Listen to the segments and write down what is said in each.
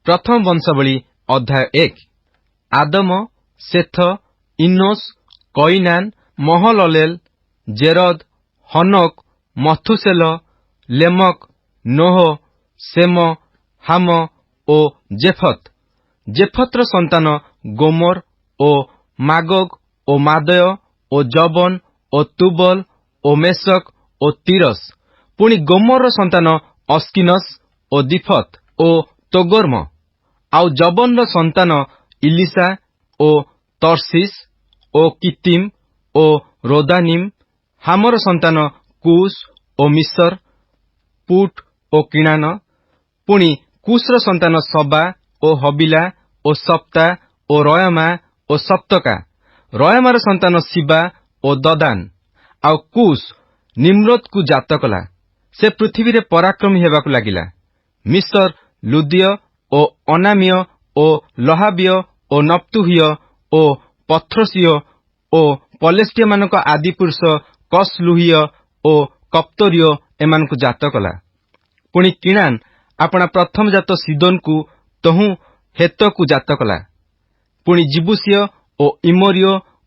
प्रथम वंशावली अध्याय 1। आदम, सेथ, इनोस, कईनान, महललेल, जेरद, हनोक, मथुसेल, लेमक, नोह, सेम, हाम ओ जेफत। जेफतर संतान गोमर ओ मागोग ओ मादय ओ जबन ओ तुबल ओ मेसक ओ तीरस। पुणी गोमर संतान अस्किनस ओ दिफत ओ तोगर्म। आउ जबन संतान इलिसा ओ तर्सीस ओ कितिम ओ रोदानिम। हामर संतान कुश ओ मिसर, पुट ओ किणान। पुणी कुशर संतान सबा ओ हबिला ओ सप्ता ओ रयमा ओ सप्तका। रयमार संतान शिबा ओ ददान। आउ कुश निम्रोद को जात कला। से पृथ्वी रे पराक्रमी हेबाकु लागिला। मिसर लुदिय ओ अनामिय ओ लहाबिय ओ नप्तुहिय ओ पथ्रोसिय ओ पलेस्टिया मानक आदि पुरुष कसलुहिय ओ कप्तोरिय एमानकु जात कला। पुणी किणान अपना प्रथम जात सिदोन को तहु हेत को जात कला। पुणी जिबुसिय ओ इमोरिय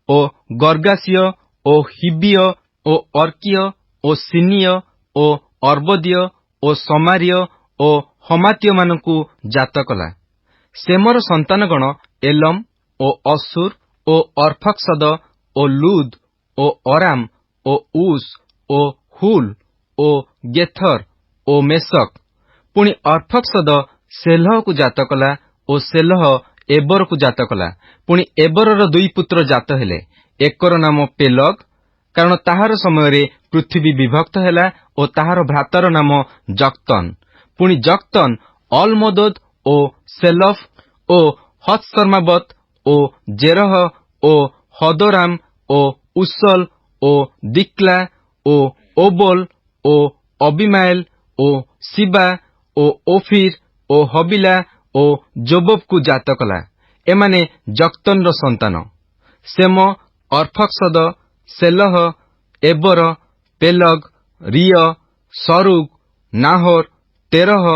ओ गर्गासिय ओ हिबिय ओ अर्किय ओ सिनिय ओ अर्बदिय ओ समारिय ओ हमातिय मानकु जात कला। सेमर संतानगण एलम ओ असुर ओ अर्फक्सद ओ लूद ओ अराम ओ उस ओ हुल ओ गेथर ओ मेसक। पुणी अर्फक्सद सेलह को जात कला ओ सेलह एबर को जात कला। पुणी एबरर दुई पुत्र जात हेले। एकर नाम पेलग, कारण ताहार समय पृथ्वी विभक्त हेला ओ ताहार भ्रातर नाम जक्तन। पुणी जक्तन अलमोदोद ओ सेलफ ओ हत्सर्माबत ओ जेरह ओ हदोराम ओ उसल ओ दिक्ला ओ ओबोल ओ अबिमाएल ओ शिबा ओ ओफिर ओ हबिला ओ जोबब को जात कला। एमाने जक्तन रो संतान। सेम, अर्फक्सद, सेलह, एबर, पेलग, रिय, सरुग, नाहोर, तेरह,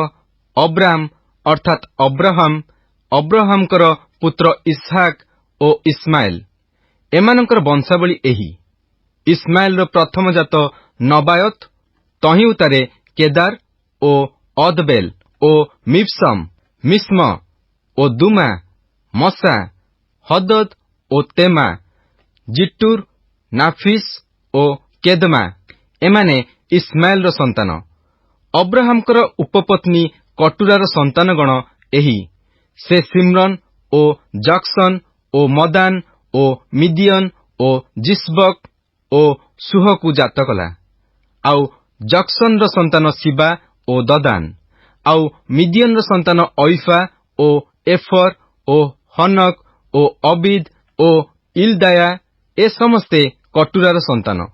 अब्राम अर्थात अब्राहम, अब्राहमकर पुत्र इसहाक ओ इस्माएल। एमानकर वंशावली एही। इस्माएल रो प्रथम जात नबायत, तही उतारे केदार ओ अदबेल ओ मिप्सम, मिस्म ओ दुमा, मसा, हदद ओ तेमा, जिट्टुर, नाफिस ओ केदमा। एमाने इस्माएल रो संतान। अब्राहमकर उपपत्नी कटुरार संतानगण एही। से सिम्रन ओ जक्सन ओ मदान ओ मिदियन ओ जिस्बक ओ सुह को जात कला। आउ जक्सन रो संतान शिबा ओ ददान। आउ मिदियन रो संतान ऐफा ओ एफर ओ हनक ओ अबिद ओ इलदाया। ए समस्ते कटुरार संतान।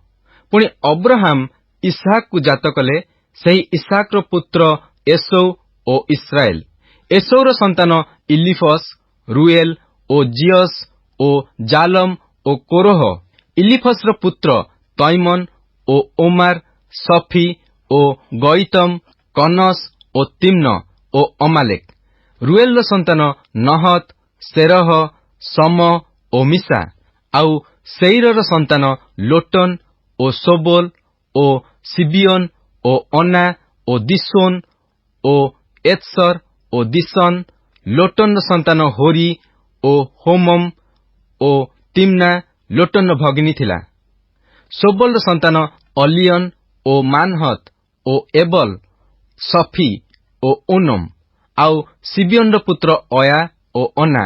पुणी अब्राहम इसहाक को जात कले। सही इसहाक रो पुत्र एसौ ओ इस्राएल। एसौ रो संतान इलिफस, रुएल ओ जियस ओ जालम ओ कोरोह। इलिफस रो पुत्र तैमन ओ ओमार, सफी ओ गईतम, कनस ओ तिम्न ओ अमालेक। रुएल रो संतान नहत, सेरह, सम ओ मिसा। आउ सेईर रो संतान लोटन ओ सोबोल ओ सिबियन ओ अना ओ दिसोन ओ एत्सर ओ दिसन। लोटन रो संतान होरी ओ होमम ओ तिम्ना, लोटन रो भगिनी थिला। सोबोल रो संतान अलियन ओ मानहत ओ एबल, सफी ओ ओनम। आउ सिबियन रो पुत्र अया ओ अना।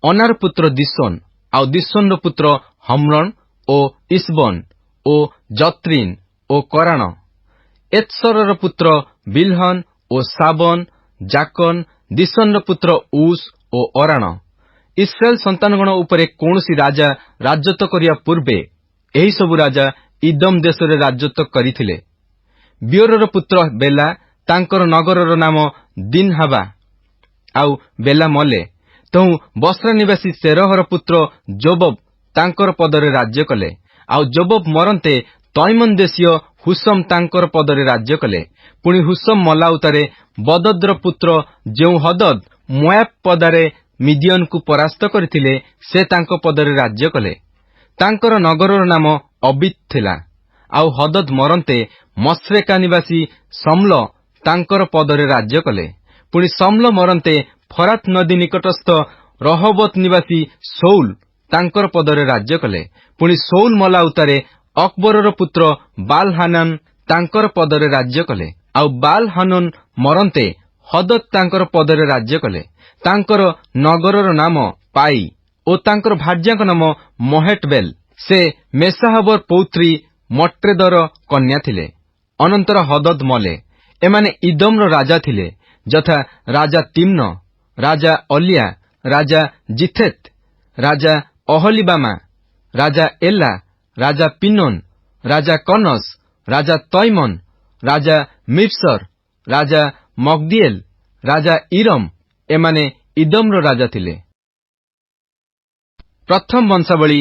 अनार पुत्र दिसोन। आउ दिसोन रो पुत्र हमरण ओ इस्बन ओ जत्रिन ओ कराण। एत्सर रो पुत्र बिलहन ओ साबन, जाकन। दिसन रो पुत्र उस ओ अराण। इस्राएल संतानगण उपरे कौनसी राजा राजत्व करिया पूर्वे एही सबु राजा इदम देशरे राजत्व करिथिले। बियोर रो पुत्र बेला, तांकर नगर रो नाम दिनहाबा। आउ बेला मले तहु बसरा निवासी सेरह रो पुत्र जोबब तांकर पदरे राज्य कले। आउ जोबब मरन्ते तैमन देशीय हुसम तांकर पदरे राज्य कले। पुणी हुसम मला उतारे बदद्र पुत्र जेउ हदद ମୋଆବ ପଦାରେ ମିଦିଅନକୁ ପରାସ୍ତ କରିଥିଲେ, ସେ ତାଙ୍କ ପଦରେ ରାଜ୍ୟ କଲେ। ତାଙ୍କର ନଗରର ନାମ ଅବିତ୍ ଥିଲା। ଆଉ ହଦଦ ମରନ୍ତେ ମଶ୍ରେକା ନିବାସୀ ସମ୍ଲ ତାଙ୍କର ପଦରେ ରାଜ୍ୟ କଲେ। ପୁଣି ସମ୍ଲ ମରନ୍ତେ ଫରାତ ନଦୀ ନିକଟସ୍ଥ ରହୋବତ ନିବାସୀ ସୌଲ ତାଙ୍କର ପଦରେ ରାଜ୍ୟ କଲେ। ପୁଣି ସୌଲ ମଲା ଉତ୍ତାରେ ଅକବରର ପୁତ୍ର ବାଲ ହାନାନ ତାଙ୍କର ପଦରେ ରାଜ୍ୟ କଲେ। ଆଉ ବାଲ ହାନୁନ ମରନ୍ତେ ହଦଦ ତାଙ୍କର ପଦରେ ରାଜ୍ୟ କଲେ। ତାଙ୍କର ନଗରର ନାମ ପାଇ ଓ ତାଙ୍କର ଭାର୍ଯ୍ୟାଙ୍କ ନାମ ମହେଟବେଲ। ସେ ମେସାହବର ପୌତ୍ରୀ ମଟ୍ରେଦର କନ୍ୟା ଥିଲେ। ଅନନ୍ତର ହଦଦ ମଲେ। ଏମାନେ ଇଦମର ରାଜା ଥିଲେ, ଯଥା ରାଜା ତିମ୍ନ, ରାଜା ଅଲିଆ, ରାଜା ଜିଥେତ, ରାଜା ଅହଲିବାମା, ରାଜା ଏଲା, ରାଜା ପିନୋନ, ରାଜା କନସ, ରାଜା ତୈମନ, ରାଜା ମିପ୍ସର, ରାଜା ମଗଦିଏଲ, ରାଜା ଇରମ। ଏମାନେ ଇଦମର ରାଜା ଥିଲେ। ପ୍ରଥମ ବଂଶାବଳୀ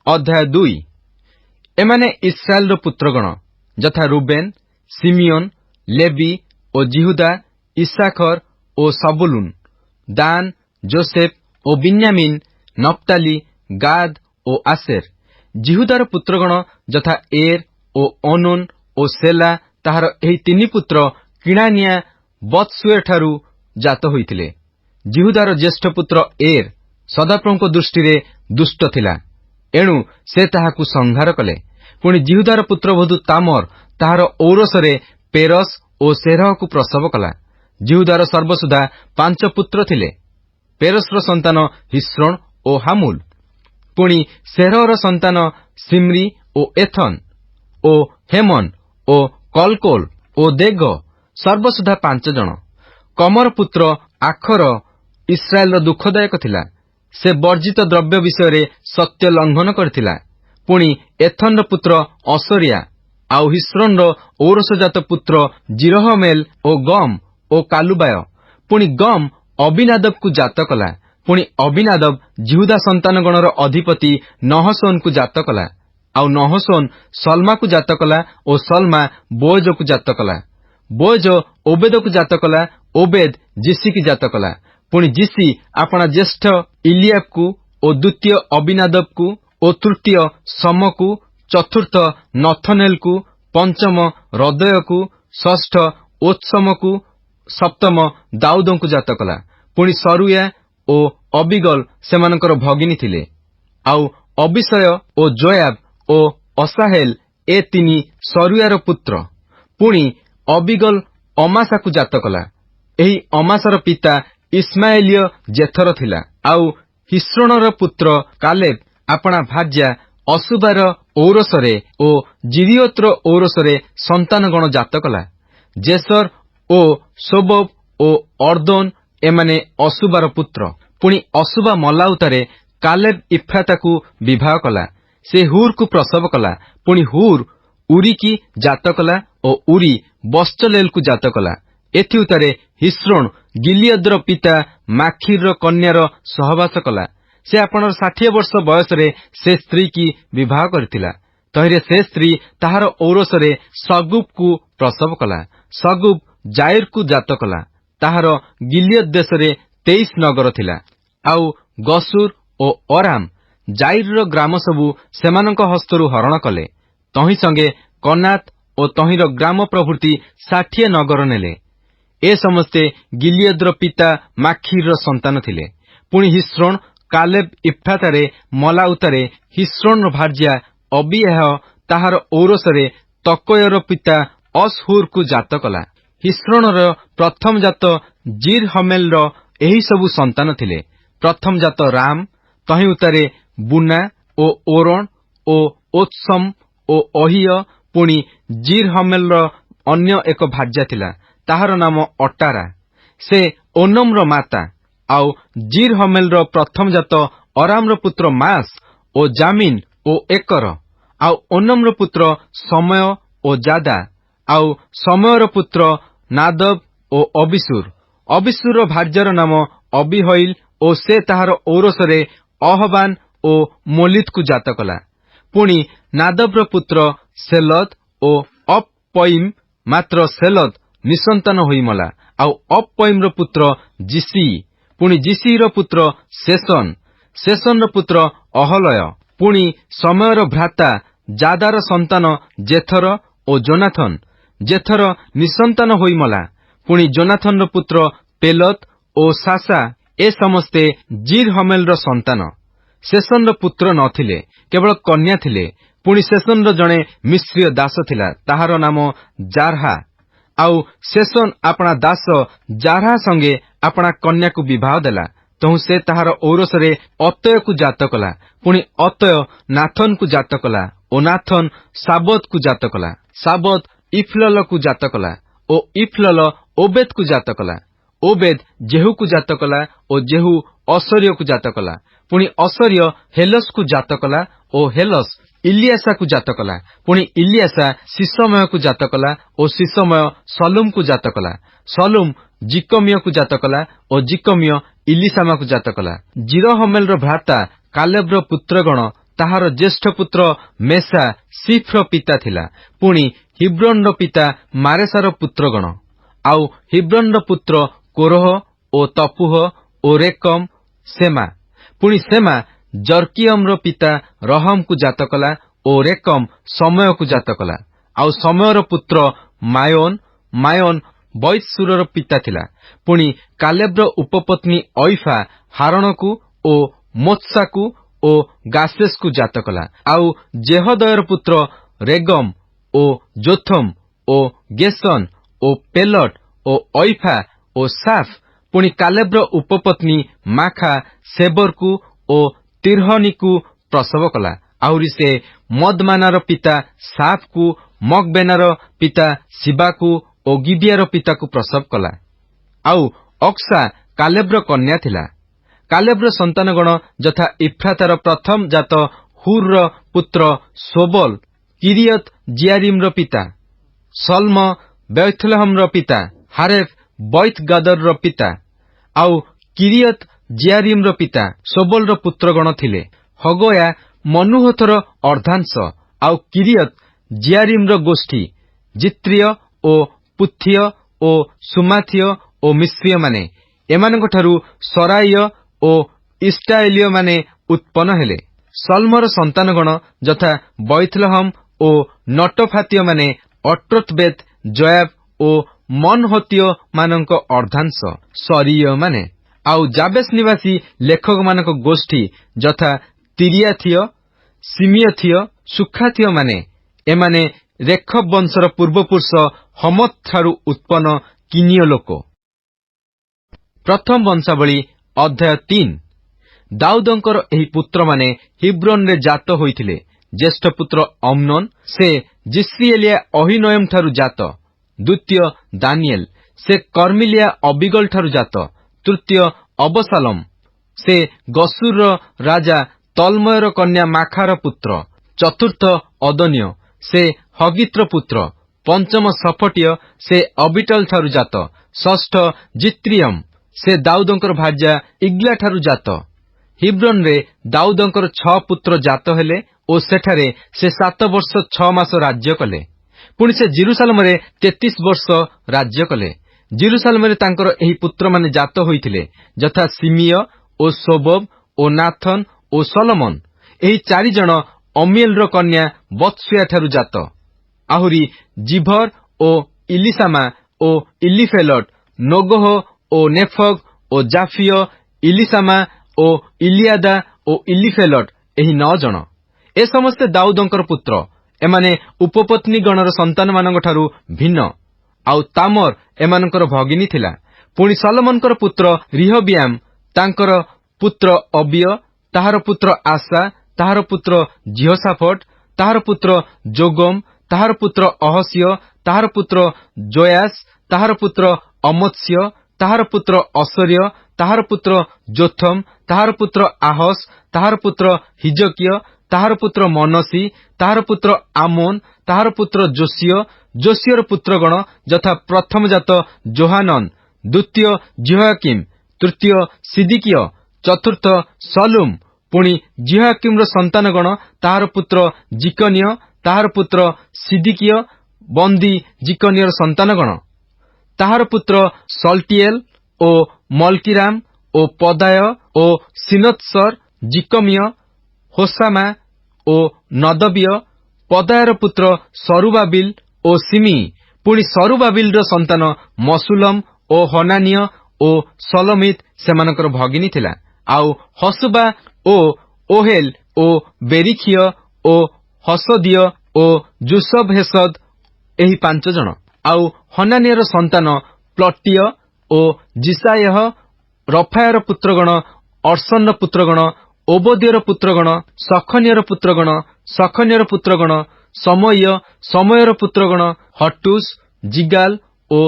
ଅଧ୍ୟାୟ 2। ଏମାନେ ଇସ୍ରାଏଲର ପୁତ୍ରଗଣ, ଯଥା ରୁବେନ, ସିମିଓନ, ଲେବି ଓ ଜିହୁଦା, ଇସାଖର ଓ ସବୁଲୁନ, ଦାନ, ଯୋସେଫ ଓ ବିନ୍ୟାମିନ, ନପ୍ତାଲି, ଗାଦ ଓ ଆସେର। ଜିହୁଦାର ପୁତ୍ରଗଣ ଯଥା ଏର ଓ ଅନୋନ ଓ ସେଲା। ତାହାର ଏହି ତିନି ପୁତ୍ର କିଣାନିଆ ବତ୍ସୁଏଠାରୁ ଜାତ ହୋଇଥିଲେ। ଜିହୁଦାର ଜ୍ୟେଷ୍ଠ ପୁତ୍ର ଏର ସଦାପ୍ରଭୁଙ୍କ ଦୃଷ୍ଟିରେ ଦୁଷ୍ଟ ଥିଲା, ଏଣୁ ସେ ତାହାକୁ ସଂହାର କଲେ। ପୁଣି ଜିହୁଦାର ପୁତ୍ରବଧୂ ତାମର ତାହାର ଔରସରେ ପେରସ ଓ ସେରହକୁ ପ୍ରସବ କଲା। ଜିହୁଦାର ସର୍ବସୁଦ୍ଧା 5 ପୁତ୍ର ଥିଲେ। ପେରସର ସନ୍ତାନ ହିସ୍ରୋଣ ଓ ହାମୁଲ। ପୁଣି ସେରହର ସନ୍ତାନ ସିମ୍ରି ଓ ଏଥନ ଓ ହେମନ ଓ କଲକୋଲ ଓ ଦେଗ, ସର୍ବସୁଦ୍ଧା 5 ଜଣ। କମର ପୁତ୍ର ଆଖର ଇସ୍ରାଏଲର ଦୁଃଖଦାୟକ ଥିଲା। ସେ ବର୍ଜିତ ଦ୍ରବ୍ୟ ବିଷୟରେ ସତ୍ୟ ଲଙ୍ଘନ କରିଥିଲା। ପୁଣି ଏଥନର ପୁତ୍ର ଅସରିଆ, ଆଉ ହିସ୍ରୋନର ଔରସଜାତ ପୁତ୍ର ଜିରହମେଲ ଓ ଗମ ଓ କାଲୁବାୟ। ପୁଣି ଗମ ଅବିନାଦବକୁ ଜାତ କଲା। ପୁଣି ଅବିନାଦବ ଜିହୁଦା ସନ୍ତାନଗଣର ଅଧିପତି ନହଶୋନକୁ ଜାତ କଲା। ଆଉ ନହଶୋନ ସଲମାକୁ ଜାତ କଲା ଓ ସଲମା ବୋୟଜକୁ ଜାତ କଲା। ବୋୟଜ ଓବେଦକୁ ଜାତ କଲା। ଓବେଦ ଯିସିକି ଜାତ କଲା। ପୁଣି ଯିସି ଆପଣା ଜ୍ୟେଷ୍ଠ ଇଲିଆବକୁ ଓ ଦ୍ୱିତୀୟ ଅବିନାଦବକୁ ଓ ତୃତୀୟ ସମକୁ, ଚତୁର୍ଥ ନଥନେଲକୁ, ପଞ୍ଚମ ରଦୟକୁ, ଷଷ୍ଠ ଓତ୍ସମକୁ, ସପ୍ତମ ଦାଉଦଙ୍କୁ ଜାତ କଲା। ପୁଣି ସରୁୟା ଓ ଅବିଗଲ ସେମାନଙ୍କର ଭଗିନୀ ଥିଲେ। ଆଉ ଅବିଷୟ ଓ ଜୋୟାବ ଓ ଅସାହେଲ ଏ ତିନି ସରୁୟାର ପୁତ୍ର। ପୁଣି ଅବିଗଲ ଅମାସାକୁ ଜାତ କଲା। ଏହି ଅମାସାର ପିତା ଇସମାଏଲିୟ ଜେଥର ଥିଲା। ଆଉ ହିସ୍ରୋଣର ପୁତ୍ର କାଲେବ ଆପଣା ଭାର୍ଯ୍ୟା ଅସୁବାର ଔରସରେ ଓ ଜିରିଓତ୍ର ଔରସରେ ସନ୍ତାନଗଣ ଜାତ କଲା। ଜେସର ଓ ସୋବବ ଓ ଅର୍ଦ୍ଦୋନ ଏମାନେ ଅସୁବାର ପୁତ୍ର। ପୁଣି ଅସୁବା ମଲା ଉତ୍ତାରେ କାଲେବ ଇଫ୍ରାତାକୁ ବିବାହ କଲା। ସେ ହୁରକୁ ପ୍ରସବ କଲା। ପୁଣି ହୁର ଉରିକି ଜାତ କଲା ଓ ଉରି ବଶ୍ଚଲେଲକୁ ଜାତ କଲା। ଏଥି ଉତ୍ତାରେ ହିସ୍ରୋଣ ଗିଲିୟଦର ପିତା ମାଖିରର କନ୍ୟାର ସହବାସ କଲା। ସେ ଆପଣର 60 ବର୍ଷ ବୟସରେ ସେ ସ୍ତ୍ରୀକି ବିବାହ କରିଥିଲା। ତହିଁରେ ସେ ସ୍ତ୍ରୀ ତାହାର ଔରସରେ ସଗୁବକୁ ପ୍ରସବ କଲା। ସଗୁବ ଜାଇରକୁ ଜାତ କଲା। ତାହାର ଗିଲିୟଦ ଦେଶରେ 23 ନଗର ଥିଲା। ଆଉ ଗସୁର ଓ ଅରାମ ଜାଇରର ଗ୍ରାମ ସବୁ ସେମାନଙ୍କ ହସ୍ତରୁ ହରଣ କଲେ। ତହିଁ ସଙ୍ଗେ କନାତ ଓ ତହିଁର ଗ୍ରାମ ପ୍ରଭୃତି 60 ନଗର ନେଲେ। ଏ ସମସ୍ତେ ଗିଲିୟଦର ପିତା ମାଖିରର ସନ୍ତାନ ଥିଲେ। ପୁଣି ହିସ୍ରୋଣ କାଲେବ ଇଫ୍ରାତାରେ ମଲା ଉତ୍ତାରେ ହିସ୍ରୋଣର ଭାର୍ଯ୍ୟା ଅବିୟାହ ତାହାର ଔରସରେ ତକୋୟର ପିତା ଅସହୁରକୁ ଜାତ କଲା। ହିସ୍ରୋଣର ପ୍ରଥମ ଜାତ ଜିରହମେଲର ଏହି ସବୁ ସନ୍ତାନ ଥିଲେ। ପ୍ରଥମ ଜାତ ରାମ, ତହିଁ ଉତ୍ତାରେ ବୁନା ଓ ଓରଣ ଓ ଓତ୍ସମ ଓ ଅହିୟ। ପୁଣି ଜିରହମେଲର ଅନ୍ୟ ଏକ ଭାର୍ଯ୍ୟା ଥିଲା, ତାହାର ନାମ ଅଟାରା। ସେ ଓନମର ମାତା। ଆଉ ଜିରହମେଲର ପ୍ରଥମ ଜାତ ଅରାମର ପୁତ୍ର ମାସ ଓ ଜାମିନ ଓ ଏକର। ଆଉ ଓନମର ପୁତ୍ର ସମୟ ଓ ଜାଦା। ଆଉ ସମୟର ପୁତ୍ର ନାଦବ ଓ ଅବିସୁର। ଅବିସୁରର ଭାର୍ଯ୍ୟାର ନାମ ଅବିହଇଲ ଓ ସେ ତାହାର ଔରସରେ ଅହବାନ ଓ ମୋଲିଦକୁ ଜାତ କଲା। ପୁଣି ନାଦବର ପୁତ୍ର ସେଲଦ ଓ ଅପପଇମ। ମାତ୍ର ସେଲଦ ନିଃସନ୍ତାନ ହୋଇ ମଲା। ଆଉ ଅପପଇମର ପୁତ୍ର ଯିସି। ପୁଣି ଜିସିର ପୁତ୍ର ଶେଷନ, ଶେଷନର ପୁତ୍ର ଅହଲୟ, ପୁଣି ସମୟର ଭ୍ରାତା ଜାଦାର ସନ୍ତାନ ଜେଥର ଓ ଜୋନାଥନ। ଜେଥର ନିଃସନ୍ତାନ ହୋଇ ମଲା। ପୁଣି ଜୋନାଥନର ପୁତ୍ର ପେଲତ ଓ ସାସା, ଏ ସମସ୍ତେ ଜିର୍ ହମେଲର ସନ୍ତାନ। ଶେଷନର ପୁତ୍ର ନଥିଲେ, କେବଳ କନ୍ୟା ଥିଲେ। ପୁଣି ଶେଷନର ଜଣେ ମିଶ୍ରୀୟ ଦାସ ଥିଲା, ତାହାର ନାମ ଜାରହା। ଆଉ ଶେଷନ ଆପଣା ଦାସ ଜାରହା ସଙ୍ଗେ ଆପଣା କନ୍ୟାକୁ ବିବାହ ଦେଲା। ତହୁଁ ସେ ତାହାର ଔରସରେ ଅତୟକୁ ଜାତ କଲା। ପୁଣି ଅତୟ ନାଥନକୁ ଜାତ କଲା ଓ ନାଥନ ସାବତକୁ ଜାତ କଲା। ସାବତ ଇଫଲଲକୁ ଜାତ କଲା ଓ ଇଫଲଲ ଓବେଦକୁ ଜାତ କଲା। ଓବେଦ ଜେହୁକୁ ଜାତ କଲା ଓ ଜେହୁ ଅସର୍ୟକୁ ଜାତ କଲା। ପୁଣି ଅସର୍ୟ ହେଲସକୁ ଜାତ କଲା ଓ ହେଲସ ଇଲିଆସାକୁ ଜାତ କଲା। ପୁଣି ଇଲିଆସା ସିସମୟକୁ ଜାତ କଲା ଓ ସିସମୟ ସଲୁମକୁ ଜାତ କଲା। ସଲୁମ ଜିକମିୟକୁ ଜାତ କଲା ଓ ଜିକମିୟ ଇଲିସାମାକୁ ଜାତ କଲା। ଜିରହମେଲର ଭ୍ରାତା କାଲେବର ପୁତ୍ରଗଣ, ତାହାର ଜ୍ୟେଷ୍ଠ ପୁତ୍ର ମେସା ସିଫ୍ର ପିତା ଥିଲା। ପୁଣି ହିବ୍ରନର ପିତା ମାରେସାର ପୁତ୍ରଗଣ। ଆଉ ହିବ୍ରନର ପୁତ୍ର କୋରହ ଓ ତପୁହ ଓ ରେକମ, ସେମା। ପୁଣି ସେମା ଜର୍କିୟମର ପିତା ରହମକୁ ଜାତ କଲା ଓ ରେକମ ସମୟକୁ ଜାତ କଲା। ଆଉ ସମୟର ପୁତ୍ର ମାୟୋନ, ମାୟୋନ ବୈତସୁରର ପିତା ଥିଲା। ପୁଣି କାଲେବର ଉପପତ୍ନୀ ଅଇଫା ହାରଣକୁ ଓ ମୋତ୍ସାକୁ ଓ ଗାଶେସକୁ ଜାତ କଲା। ଆଉ ଜେହଦୟର ପୁତ୍ର ରେଗମ ଓ ଯୋଥମ ଓ ଗେସନ ଓ ପେଲଟ ଓ ଅଇଫା ଓ ସାଫ। ପୁଣି କାଲେବର ଉପପତ୍ନୀ ମାଖା ସେବରକୁ ଓ ତିର୍ହନିକୁ ପ୍ରସବ କଲା। ଆହୁରି ସେ ମଦମାନାର ପିତା ସାଫକୁ, ମକବେନାର ପିତା ଶିବାକୁ ଓ ଗିବିଆର ପିତାକୁ ପ୍ରସବ କଲା। ଆଉ ଅକ୍ସା କାଲେବର କନ୍ୟା ଥିଲା। କାଲେବର ସନ୍ତାନଗଣ ଯଥା ଇଫ୍ରାତାର ପ୍ରଥମ ଜାତ ହୁରର ପୁତ୍ର ଶୋବଲ, କିରିୟତ ଜିଆରିମର ପିତା, ସଲମ ବେଥଲେହମର ପିତା, ହାରେଫ ବୈତଗାଦରର ପିତା। ଆଉ କିରିୟତ ଜିଆରିମର ପିତା ଶୋବଲର ପୁତ୍ରଗଣ ଥିଲେ ହଗୟା ମନୁହଥର ଅର୍ଦ୍ଧାଂଶ। ଆଉ କିରିୟତ ଜିଆରିମର ଗୋଷ୍ଠୀ ଜିତ୍ରିୟ ଓ ପୁଥିୟ ଓ ସୁମାଥିୟ ଓ ମିଶ୍ରୀୟମାନେ। ଏମାନଙ୍କଠାରୁ ସରାଇୟ ଓ ଇଷ୍ଟାଏଲିୟମାନେ ଉତ୍ପନ୍ନ ହେଲେ। ସଲମର ସନ୍ତାନଗଣ ଯଥା ବୈଥଲହମ ଓ ନଟଫାତୀୟମାନେ ଅଟ୍ରୋତବେତ ଜୟାବ ଓ ମନହତୀୟମାନଙ୍କ ଅର୍ଦ୍ଧାଂଶ ସରୀୟମାନେ। ଆଉ ଜାବେଶ ନିବାସୀ ଲେଖକମାନଙ୍କ ଗୋଷ୍ଠୀ ଯଥା ତିରିୟାଥିୟ, ସିମିୟଥିୟ, ସୁଖାଥିୟମାନେ। ଏମାନେ ରେଖବ ବଂଶର ପୂର୍ବପୁରୁଷ ହମତ ଠାରୁ ଉତ୍ପନ୍ନ କିନୀୟ ଲୋକ। ପ୍ରଥମ ବଂଶାବଳୀ ଅଧ୍ୟାୟ 3। ଦାଉଦଙ୍କର ଏହି ପୁତ୍ରମାନେ ହିବ୍ରୋନରେ ଜାତ ହୋଇଥିଲେ। ଜ୍ୟେଷ୍ଠ ପୁତ୍ର ଅମ୍ନୋନ, ସେ ଜିସ୍ରିଏଲିଆ ଅହିନୋଏମ ଠାରୁ ଜାତ। ଦ୍ୱିତୀୟ ଦାନିଏଲ, ସେ କର୍ମିଲିଆ ଅବିଗଲ ଠାରୁ ଜାତ। ତୃତୀୟ ଅବସାଲମ, ସେ ଗସୁରର ରାଜା ତଲମୟର କନ୍ୟା ମାଖାର ପୁତ୍ର। ଚତୁର୍ଥ ଅଦନୀୟ, ସେ ହଗିତ୍ର ପୁତ୍ର। ପଞ୍ଚମ ସଫଟିୟ, ସେ ଅବିଟଲ ଠାରୁ ଜାତ। ଷଷ୍ଠ ଜିତ୍ରିୟମ, ସେ ଦାଉଦଙ୍କର ଭାର୍ଯ୍ୟା ଇଗ୍ଲା ଠାରୁ ଜାତ। ହିବ୍ରୋନରେ ଦାଉଦଙ୍କର 6 ପୁତ୍ର ଜାତ ହେଲେ ଓ ସେଠାରେ ସେ 7 ବର୍ଷ 6 ମାସ ରାଜ୍ୟ କଲେ। ପୁଣି ସେ ଜିରୁସାଲେମରେ 33 ବର୍ଷ ରାଜ୍ୟ କଲେ। ଜିରୁସାଲେମରେ ତାଙ୍କର ଏହି ପୁତ୍ରମାନେ ଜାତ ହୋଇଥିଲେ ଯଥା ସିମିୟ ଓ ସୋବବ ଓ ନାଥନ ଓ ସଲମନ। ଏହି 4 ଜଣ ଅମିଏଲର କନ୍ୟା ବତ୍ସୁୟା ଠାରୁ ଜାତ। ଆହୁରି ଜିଭର ଓ ଇଲିସାମା ଓ ଇଲିଫେଲଟ, ନୋଗହ ଓ ନେଫଗ ଓ ଜାଫିୟ, ଇଲିସାମା ଓ ଇଲିଆଦା ଓ ଇଲିଫେଲଟ, ଏହି 9 ଜଣ। ଏ ସମସ୍ତେ ଦାଉଦଙ୍କର ପୁତ୍ର। ଏମାନେ ଉପପତ୍ନୀଗଣର ସନ୍ତାନମାନଙ୍କଠାରୁ ଭିନ୍ନ। ଆଉ ତାମର ଏମାନଙ୍କର ଭଗିନୀ ଥିଲା। ପୁଣି ସଲମନଙ୍କର ପୁତ୍ର ରିହବିଆମ, ତାଙ୍କର ପୁତ୍ର ଅବିୟ, ତାହାର ପୁତ୍ର ଆସା, ତାହାର ପୁତ୍ର ଜିହୋସାଫଟ, ତାହାର ପୁତ୍ର ଯୋଗମ, ତାହାର ପୁତ୍ର ଅହସ୍ୟ, ତାହାର ପୁତ୍ର ଜୋୟାସ, ତାହାର ପୁତ୍ର ଅମତ୍ସ୍ୟ, ତାହାର ପୁତ୍ର ଅସର୍ୟ, ତାହାର ପୁତ୍ର ଯୋଥମ, ତାହାର ପୁତ୍ର ଆହସ, ତାହାର ପୁତ୍ର ହିଜକିୟ, ତାହାର ପୁତ୍ର ମନସି, ତାହାର ପୁତ୍ର ଆମୋନ, ତାହାର ପୁତ୍ର ଯୋଶିୟ। ଯୋଶିୟର ପୁତ୍ରଗଣ ଯଥା ପ୍ରଥମ ଜାତ ଯୋହାନନ, ଦ୍ୱିତୀୟ ଜିହୋୟାକିମ, ତୃତୀୟ ସିଦିକିୟ, ଚତୁର୍ଥ ସଲୁମ। ପୁଣି ଜିହୋୟାକିମର ସନ୍ତାନଗଣ, ତାହାର ପୁତ୍ର ଜିକନିୟ, ତାହାର ପୁତ୍ର ସିଦିକିୟ, ବନ୍ଦୀ ଜିକନିୟର ସନ୍ତାନଗଣ, ତାହାର ପୁତ୍ର ସଲଟିଏଲ ଓ ମଲକିରାମ ଓ ପଦାୟ ଓ ସିନତ୍ସର, ଜିକମିୟ, ହୋସାମା ଓ ନଦବିୟ। ପଦାୟର ପୁତ୍ର ସରୁବାବିଲ ଓ ସିମିଇ। ପୁଣି ସରୁବାବିଲର ସନ୍ତାନ ମସୁଲମ ଓ ହନାନିୟ ଓ ସଲୋମିତ ସେମାନଙ୍କର ଭଗିନୀ ଥିଲା। ଆଉ ହସୁବା ଓ ଓହେଲ ଓ ବେରିଖିୟ ଓ ହସଦିୟ ଓ ଜୁସବ ହେସଦ ଏହି 5 ଜଣ। ଆଉ ହନାନିୟର ସନ୍ତାନ ପ୍ଲଟିୟ ଓ ଜିସାୟହ। ରଫାୟର ପୁତ୍ରଗଣ ଅର୍ସନର ପୁତ୍ରଗଣ, ଓବଦ୍ୟର ପୁତ୍ରଗଣ, ସଖନିୟର ପୁତ୍ରଗଣ, ସଖନିୟର ପୁତ୍ରଗଣ ସମୟ, ସମୟର ପୁତ୍ରଗଣ ହଟୁସ, ଜିଗାଲ ଓ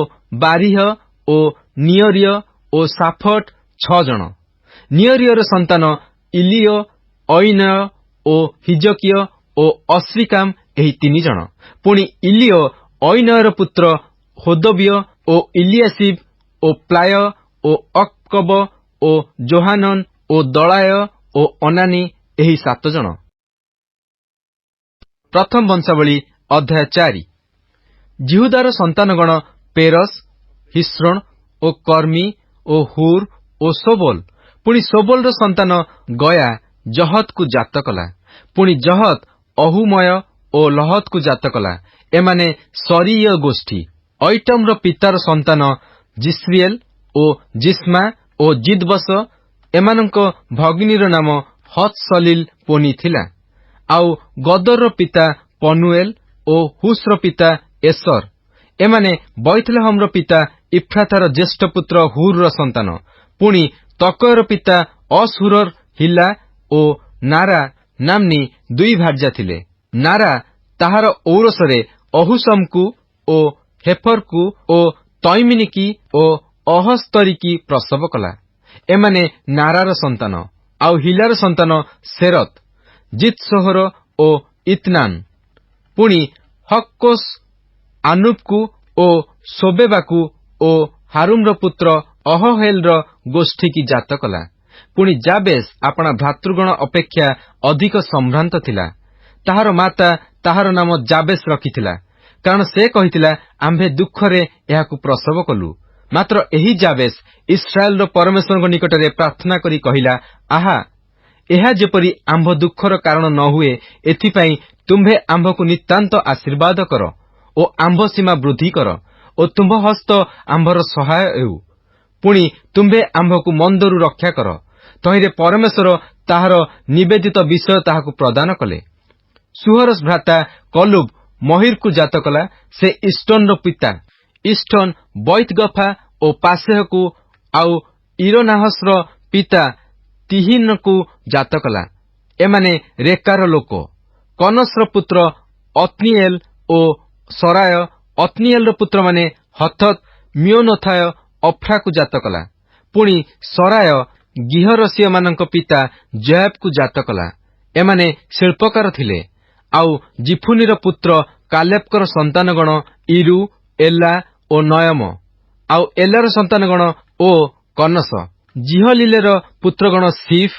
ବାରିହ ଓ ନିୟରିୟ ଓ ସାଫଟ 6 ଜଣ। ନିୟରିୟର ସନ୍ତାନ ଇଲିୟ, ଅଇନୟ ଓ ହିଜକିୟ ଓ ଅଶ୍ରିକାମ ଏହି 3 ଜଣ। ପୁଣି ଇଲିୟ ଅଇନୟର ପୁତ୍ର ହୋଦବିୟ ଓ ଇଲିଆସିବ ଓ ପ୍ଲାୟ ଓ ଅକ୍କବ ଓ ଯୋହାନନ ଓ ଦଳାୟ ଓ ଅନାନି ଏହି 7 ଜଣ। ପ୍ରଥମ ବଂଶାବଳୀ ଅଧ୍ୟାୟ 4। ଜିହୁଦାର ସନ୍ତାନଗଣ ପେରସ, ହିସ୍ରୋଣ ଓ କର୍ମୀ ଓ ହୁର ଓ ସୋବଲ। ପୁଣି ସୋବଲର ସନ୍ତାନ ଗୟା ଜହତକୁ ଜାତ କଲା। ପୁଣି ଜହତ ଅହୁମୟ ଓ ଲହତକୁ ଜାତ କଲା। ଏମାନେ ସରୀୟ ଗୋଷ୍ଠୀ। ଅଇଟମର ପିତାର ସନ୍ତାନ ଜିସ୍ରିଏଲ ଓ ଜିସ୍ମା ଓ ଜିଦବସ। ଏମାନଙ୍କ ଭଗିନୀର ନାମ ହତସଲିଲ ପୋନି ଥିଲା। ଆଉ ଗଦରର ପିତା ପନୁଏଲ ଓ ହୁସର ପିତା ଏସର। ଏମାନେ ବୈଥଲେହମର ପିତା ଇଫ୍ରାତାର ଜ୍ୟେଷ୍ଠ ପୁତ୍ର ହୁରର ସନ୍ତାନ। ପୁଣି ତକୟର ପିତା ଅସହୁରର ହିଲା ଓ ନାରା ନାମ୍ନି 2 ଭାର୍ଯ୍ୟା ଥିଲେ। ନାରା ତାହାର ଔରସରେ ଅହୁସମକୁ ଓ ହେଫରକୁ ଓ ତୈମିନିକି ଓ ଅହସ୍ତରିକି ପ୍ରସବ କଲା। ଏମାନେ ନାରାର ସନ୍ତାନ। ଆଉ ହିଲାର ସନ୍ତାନ ସେରତ, ଜିତସୋହର ଓ ଇତନାନ। ପୁଣି ହକ୍କୋସ ଆନୁବକୁ ଓ ସୋବେବାକୁ ଓ ହାରୁମର ପୁତ୍ର ଅହହେଲର ଗୋଷ୍ଠୀକି ଜାତ କଲା। ପୁଣି ଜାବେଶ ଆପଣା ଭ୍ରାତୃଗଣ ଅପେକ୍ଷା ଅଧିକ ସମ୍ଭ୍ରାନ୍ତ ଥିଲା। ତାହାର ମାତା ତାହାର ନାମ ଜାବେଶ ରଖିଥିଲା, କାରଣ ସେ କହିଥିଲା, ଆମ୍ଭେ ଦୁଃଖରେ ଏହାକୁ ପ୍ରସବ କଲୁ। ମାତ୍ର ଏହି ଜାବେଶ ଇସ୍ରାଏଲର ପରମେଶ୍ୱରଙ୍କ ନିକଟରେ ପ୍ରାର୍ଥନା କରି କହିଲା, ଆହା, ଏହା ଯେପରି ଆମ୍ଭ ଦୁଃଖର କାରଣ ନ ହୁଏ, ଏଥିପାଇଁ ତୁମ୍ଭେ ଆମ୍ଭକୁ ନିତାନ୍ତ ଆଶୀର୍ବାଦ କର ଓ ଆମ୍ଭ ସୀମା ବୃଦ୍ଧି କର ଓ ତୁମ୍ଭ ହସ୍ତ ଆମ୍ଭର ସହାୟ ହେଉ। ପୁଣି ତୁମ୍ଭେ ଆମ୍ଭକୁ ମନ୍ଦରୁ ରକ୍ଷା କର। ତହିଁରେ ପରମେଶ୍ୱର ତାହାର ନିବେଦିତ ବିଷୟ ତାହାକୁ ପ୍ରଦାନ କଲେ। ସୁହରସ ଭ୍ରାତା କଲୁବ ମହିରକୁ ଜାତ କଲା। ସେ ଇଷ୍ଟନର ପିତା। ଇଷ୍ଟନ ବୈତଗଫା ଓ ପାସେହକୁ ଆଉ ଇରନାହସର ପିତା ତିହିନକୁ ଜାତ କଲା। ଏମାନେ ରେକାର ଲୋକ। କନସର ପୁତ୍ର ଅତ୍ନିଏଲ ଓ ସରାୟ। ଅତ୍ନିଏଲର ପୁତ୍ରମାନେ ହଥତ, ମିଓନଥାୟ, ଅଫ୍ରାକୁ ଜାତ କଲା। ପୁଣି ସରାୟ ଗିହରସିୟମାନଙ୍କ ପିତା ଜୟାବକୁ ଜାତ କଲା। ଏମାନେ ଶିଳ୍ପକାର ଥିଲେ। ଆଉ ଜିଫୁନିର ପୁତ୍ର କାଲେବଙ୍କର ସନ୍ତାନଗଣ ଇରୁ, ଏଲା ଓ ନୟମ। ଆଉ ଏଲାର ସନ୍ତାନଗଣ ଓ କନସ। ଜିହଲିଲେର ପୁତ୍ରଗଣ ସିଫ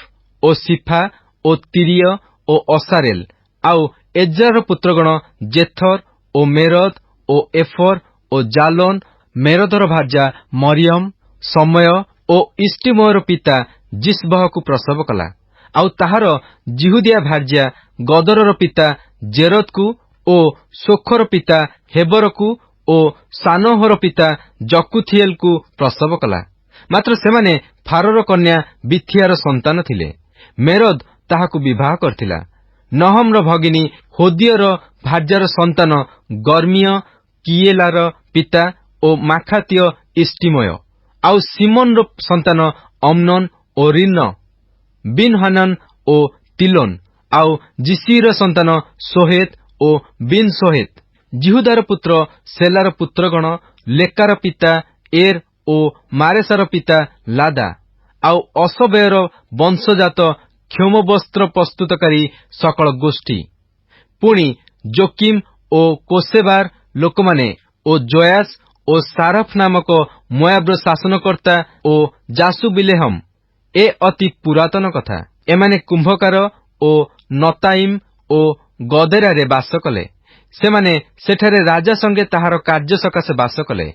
ଓ ସିଫା ଓ ତିରିୟ ଓ ଅସାରେଲ। ଆଉ ଏଜ୍ରାର ପୁତ୍ରଗଣ ଜେଥର ଓ ମେରଦ ଓ ଏଫର ଓ ଜାଲୋନ। ମେରଦର ଭାର୍ଯ୍ୟା ମରିୟମ ସମୟ ଓ ଇଷ୍ଟିମୟର ପିତା ଜିସବହକୁ ପ୍ରସବ କଲା। ଆଉ ତାହାର ଜିହୁଦିଆ ଭାର୍ଯ୍ୟା ଗଦରର ପିତା ଜେରଦକୁ ଓ ସୋଖର ପିତା ହେବରକୁ ଓ ସାନୋହର ପିତା ଜକୁଥିଏଲକୁ ପ୍ରସବ କଲା। ମାତ୍ର ସେମାନେ ଫାରୋର କନ୍ୟା ବିଥିଆର ସନ୍ତାନ ଥିଲେ। ମେରଦ ତାହାକୁ ବିବାହ କରିଥିଲା। ନହମର ଭଗିନୀ ହୋଦିୟର ଭାର୍ଯ୍ୟାର ସନ୍ତାନ ଗର୍ମୀୟ କିଏଲାର ପିତା ଓ ମାଖାତୀୟ ଇଷ୍ଟିମୟ। ଆଉ ସିମୋନର ସନ୍ତାନ ଅମ୍ନନ ଓ ରିନ, ବିନହାନନ ଓ ତିଲୋନ। ଆଉ ଜିସିର ସନ୍ତାନ ସୋହେତ ଓ ବିନ ସୋହେତ। ଜିହୁଦାର ପୁତ୍ର ସେଲାର ପୁତ୍ରଗଣ ଲେକାର ପିତା ଏର ଓ ମାରେସାର ପିତା ଲାଦା। ଆଉ ଅସବେୟର ବଂଶଜାତ କ୍ଷୋମବସ୍ତ୍ର ପ୍ରସ୍ତୁତକାରୀ ସକଳ ଗୋଷ୍ଠୀ। ପୁଣି ଜୋକିମ ଓ କୋଶେବାର ଲୋକମାନେ ଓ ଜୟାସ ଓ ସାରଫ ନାମକ ମୋୟାବର ଶାସନକର୍ତ୍ତା ଓ ଜାସୁବିଲେହମ। ଏ ଅତି ପୁରାତନ କଥା। ଏମାନେ କୁମ୍ଭକାର ଓ ନତାଇମ ଓ ଗଦେରାରେ ବାସ କଲେ। ସେମାନେ ସେଠାରେ ରାଜା ସଙ୍ଗେ ତାହାର କାର୍ଯ୍ୟ ସକାଶେ ବାସ କଲେ।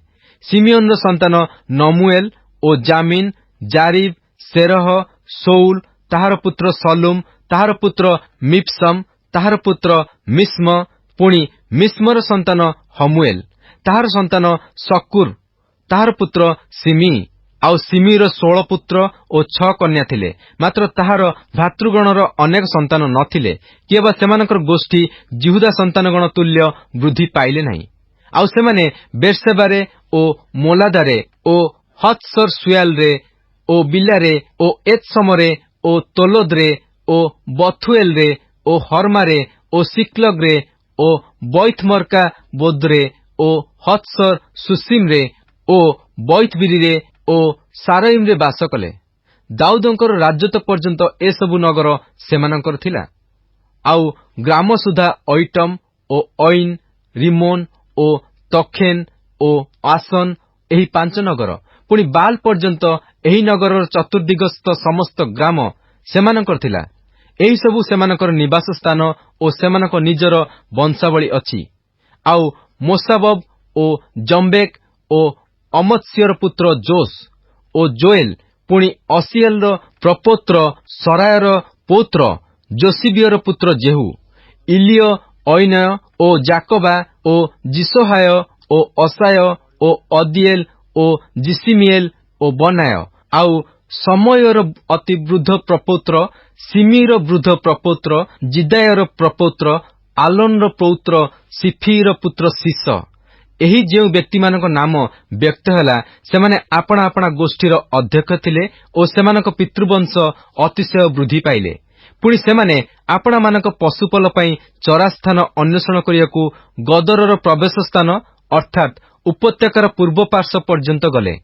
ସିମିଓନର ସନ୍ତାନ ନମୁଏଲ ଓ ଜାମିନ, ଜାରିବ, ସେରହ, ସୌଲ ତାହାର ପୁତ୍ର ସଲୁମ, ତାହାର ପୁତ୍ର ମିପସମ, ତାହାର ପୁତ୍ର ମିସ୍ମ, ପୁଣି ମିସ୍ମର ସନ୍ତାନ ହମୁଏଲ, ତାହାର ସନ୍ତାନ ସକୁର, ତାହାର ପୁତ୍ର ସିମି। ଆଉ ସିମିର 16 ପୁତ୍ର ଓ 6 କନ୍ୟା ଥିଲେ। ମାତ୍ର ତାହାର ଭାତୃଗଣର ଅନେକ ସନ୍ତାନ ନଥିଲେ, କିଏବା ସେମାନଙ୍କର ଗୋଷ୍ଠୀ ଜିହୁଦା ସନ୍ତାନଗଣ ତୁଲ୍ୟ ବୃଦ୍ଧି ପାଇଲେ ନାହିଁ। ଆଉ ସେମାନେ ବେର୍ସେବାରେ ଓ ମୋଲାଦାରେ ଓ ହତ୍ସର ସୁଆଲରେ ଓ ବିଲାରେ ଓ ଏତ୍ସମରେ ଓ ତୋଲୋଦରେ ଓ ବଥୁଏଲରେ ଓ ହର୍ମାରେ ଓ ସିକ୍ଲଗରେ ଓ ବୈଥମର୍କା ବୋଦରେ ଓ ହତ୍ସର ସୁସିମରେ ଓ ବୈଥବିରିରେ ଓ ସାରଇମରେ ବାସ କଲେ। ଦାଉଦଙ୍କର ରାଜତ୍ୱ ପର୍ଯ୍ୟନ୍ତ ଏସବୁ ନଗର ସେମାନଙ୍କର ଥିଲା। ଆଉ ଗ୍ରାମ ସୁଦ୍ଧା ଐଟମ ଓ ଐନ, ରିମୋନ ଓ ତଖେନ ଓ ଆସନ, ଏହି 5 ନଗର। ପୁଣି ବାଲ ପର୍ଯ୍ୟନ୍ତ ଏହି ନଗରର ଚତୁର୍ଦିଗସ୍ଥ ସମସ୍ତ ଗ୍ରାମ ସେମାନଙ୍କର ଥିଲା। ଏହି ସବୁ ସେମାନଙ୍କର ନିବାସ ସ୍ଥାନ ଓ ସେମାନଙ୍କ ନିଜର ବଂଶାବଳୀ ଅଛି। ଆଉ ମୋସାବବ ଓ ଜମ୍ବେକ ଓ ଅମତ୍ସିୟର ପୁତ୍ର ଜୋସ ଓ ଜୋଏଲ, ପୁଣି ଅସିଏଲର ପ୍ରପୋତ୍ର, ସରାୟର ପୌତ୍ର, ଯୋସିବିୟର ପୁତ୍ର ଜେହୁ, ଇଲିୟ, ଐନୟ ଓ ଜାକବା ଓ ଜିସୋହାୟ ଓ ଅସାୟ ଓ ଅଦିଏଲ ଓ ଜିସିମିଏଲ ଓ ବନାୟ, ଆଉ ସମୟର ଅତି ବୃଦ୍ଧ ପ୍ରପୌତ୍ର, ସିମିର ବୃଦ୍ଧ ପ୍ରପୌତ୍ର, ଜିଦାୟର ପ୍ରପୌତ୍ର, ଆଲୋନର ପୌତ୍ର, ସିଫିର ପୁତ୍ର ଶିଷ। ଏହି ଯେଉଁ ବ୍ୟକ୍ତିମାନଙ୍କ ନାମ ବ୍ୟକ୍ତ ହେଲା, ସେମାନେ ଆପଣା ଆପଣା ଗୋଷ୍ଠୀର ଅଧ୍ୟକ୍ଷ ଥିଲେ ଓ ସେମାନଙ୍କ ପିତୃବଂଶ ଅତିଶୟ ବୃଦ୍ଧି ପାଇଲେ। ପୁଣି ସେମାନେ ଆପଣାମାନଙ୍କ ପଶୁପଲ ପାଇଁ ଚରାସ୍ଥାନ ଅନ୍ୱେଷଣ କରିବାକୁ ଗଦରର ପ୍ରବେଶ ସ୍ଥାନ ଅର୍ଥାତ୍ ଉପତ୍ୟକାର ପୂର୍ବ ପାର୍ଶ୍ୱ ପର୍ଯ୍ୟନ୍ତ ଗଲେ।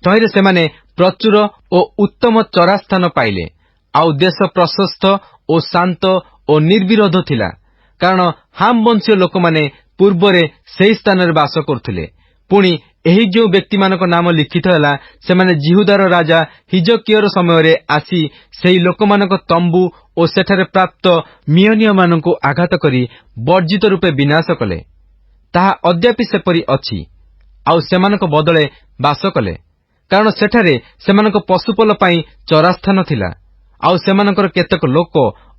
ତହିଁରେ ସେମାନେ ପ୍ରଚୁର ଓ ଉତ୍ତମ ଚରାସ୍ଥାନ ପାଇଲେ। ଆଉ ଦେଶ ପ୍ରଶସ୍ତ ଓ ଶାନ୍ତ ଓ ନିର୍ବିରୋଧ ଥିଲା, କାରଣ ହାମ ବଂଶୀୟ ଲୋକମାନେ ପୂର୍ବରେ ସେହି ସ୍ଥାନରେ ବାସ କରୁଥିଲେ। ପୁଣି ଏହି ଯେଉଁ ବ୍ୟକ୍ତିମାନଙ୍କ ନାମ ଲିଖିତ ହେଲା, ସେମାନେ ଜିହୁଦାର ରାଜା ହିଜକିୟର ସମୟରେ ଆସି ସେହି ଲୋକମାନଙ୍କ ତମ୍ବୁ ଓ ସେଠାରେ ପ୍ରାପ୍ତ ମିହନୀୟମାନଙ୍କୁ ଆଘାତ କରି ବର୍ଜିତ ରୂପେ ବିନାଶ କଲେ। ତାହା ଅଦ୍ୟାପି ସେପରି ଅଛି। ଆଉ ସେମାନଙ୍କ ବଦଳେ ବାସ କଲେ, କାରଣ ସେଠାରେ ସେମାନଙ୍କ ପଶୁପଲ ପାଇଁ ଚରାସ୍ଥାନ ଥିଲା। ଆଉ ସେମାନଙ୍କର କେତେକ ଲୋକ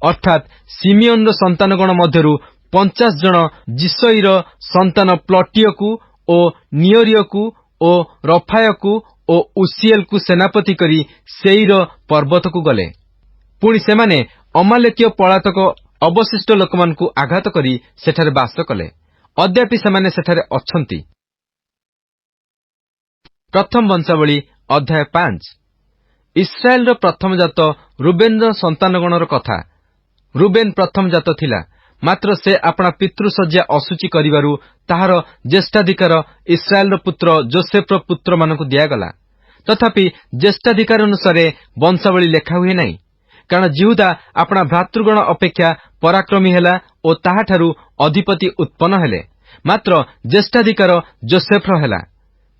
ଅର୍ଥାତ୍ ସିମିଓନର ସନ୍ତାନଗଣ ମଧ୍ୟରୁ 50 ଜଣ ଜିସଇର ସନ୍ତାନ ପ୍ଲଟିୟକୁ ଓ ନିଓରିୟକୁ ଓ ରଫାୟକୁ ଓ ଉସିଏଲକୁ ସେନାପତି କରି ସେଇର ପର୍ବତକୁ ଗଲେ। ପୁଣି ସେମାନେ ଅମାଲେକୀୟ ପଳାତକ ଅବଶିଷ୍ଟ ଲୋକମାନଙ୍କୁ ଆଘାତ କରି ସେଠାରେ ବାସ କଲେ। ଅଦ୍ୟାପି ସେମାନେ ସେଠାରେ ଅଛନ୍ତି। ପ୍ରଥମ ବଂଶାବଳୀ ଅଧ୍ୟାୟ 5। ଇସ୍ରାଏଲର ପ୍ରଥମଜାତ ରୁବେନର ସନ୍ତାନଗଣର କଥା। ରୁବେନ ପ୍ରଥମଜାତ ଥିଲା, ମାତ୍ର ସେ ଆପଣା ପିତୃଶଯ୍ୟା ଅଶୁଚି କରିବାରୁ ତାହାର ଜ୍ୟେଷ୍ଠାଧିକାର ଇସ୍ରାଏଲର ପୁତ୍ର ଯୋସେଫର ପୁତ୍ରମାନଙ୍କୁ ଦିଆଗଲା। ତଥାପି ଜ୍ୟେଷ୍ଠାଧିକାର ଅନୁସାରେ ବଂଶାବଳୀ ଲେଖା ହୁଏ ନାହିଁ, କାରଣ ଜିହୁଦା ଆପଣା ଭ୍ରାତୃଗଣ ଅପେକ୍ଷା ପରାକ୍ରମୀ ହେଲା ଓ ତାହାଠାରୁ ଅଧିପତି ଉତ୍ପନ୍ନ ହେଲେ। ମାତ୍ର ଜ୍ୟେଷ୍ଠାଧିକାର ଯୋସେଫର ହେଲା।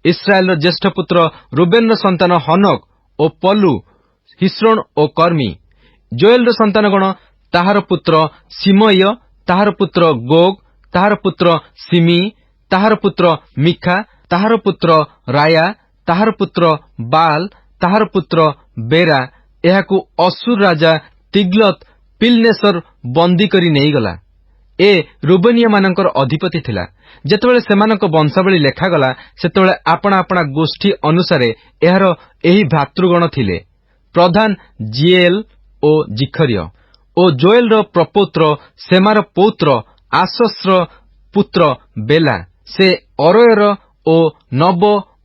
ଇସ୍ରାଏଲର ଜ୍ୟେଷ୍ଠ ପୁତ୍ର ରୁବେନର ସନ୍ତାନ ହନୋକ ଓ ପଲୁ, ହିସ୍ରୋନ ଓ କର୍ମୀ। ଜୋଏଲର ସନ୍ତାନଗଣ, ତାହାର ପୁତ୍ର ସିମୟ, ତାହାର ପୁତ୍ର ଗୋଗ, ତାହାର ପୁତ୍ର ସିମି, ତାହାର ପୁତ୍ର ମିଖା, ତାହାର ପୁତ୍ର ରାୟା, ତାହାର ପୁତ୍ର ବାଲ, ତାହାର ପୁତ୍ର ବେରା। ଏହାକୁ ଅସୁର ରାଜା ତିଗ୍ଲତ ପିଲନେସର ବନ୍ଦୀ କରି ନେଇଗଲା। ଏ ରୁବେନିୟମାନଙ୍କର ଅଧିପତି ଥିଲା। ଯେତେବେଳେ ସେମାନଙ୍କ ବଂଶାବଳୀ ଲେଖାଗଲା, ସେତେବେଳେ ଆପଣା ଆପଣା ଗୋଷ୍ଠୀ ଅନୁସାରେ ଏହାର ଏହି ଭ୍ରାତୃଗଣ ଥିଲେ। ପ୍ରଧାନ ଜିଏଲ ଓ ଜିଖରିୟ ଓ ଜୋଏଲର ପ୍ରପୌତ୍ର ସେମାର ପୌତ୍ର ଆସସ୍ର ପୁତ୍ର ବେଲା। ସେ ଅରୋୟର ଓ ନବ